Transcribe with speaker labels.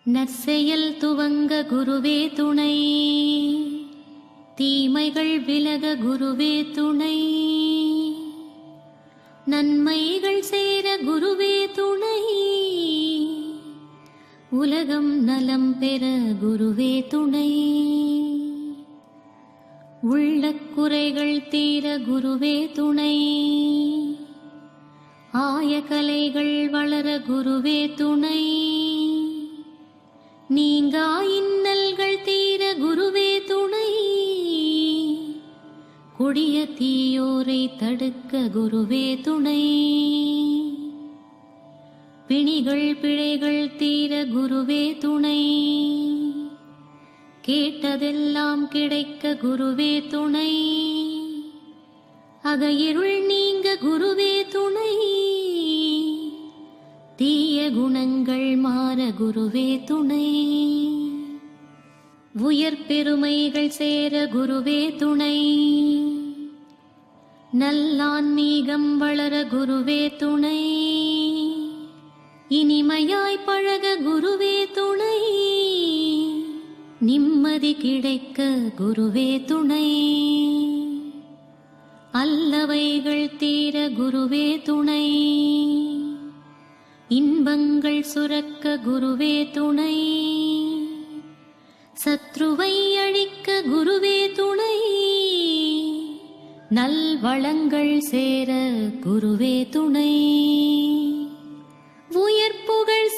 Speaker 1: நற்செயல் துவங்க குருவே துணை, தீமைகள் விலக குருவே துணை, நன்மைகள் சேர குருவே துணை, உலகம் நலம் பெற குருவே துணை, உள்ள குறைகள் தீர குருவே துணை, ஆய கலைகள் வளர குருவே துணை, நீங்கா இன்னல்கள் தீர குருவே துணை, கொடிய தீயோரை தடுக்க குருவே துணை, பிணிகள் பிழைகள் தீர குருவே துணை, கேட்டதெல்லாம் கிடைக்க குருவே துணை, அகையிருள் நீங்க குருவே துணை, தீய குணங்கள் மாற குருவே துணை, உயர் பெருமைகள் சேர குருவே துணை, நல்லான்மீகம் வளர குருவே துணை, இனிமையாய் பழக குருவே துணை, நிம்மதி கிடைக்க குருவே துணை, அல்லவைகள் தீர குருவே துணை, இன்பங்கள் சுரக்க குருவே துணை, சத்ருவை அழிக்க குருவே துணை, நல்வளங்கள் சேர குருவே துணை, உயர்ப்புகள்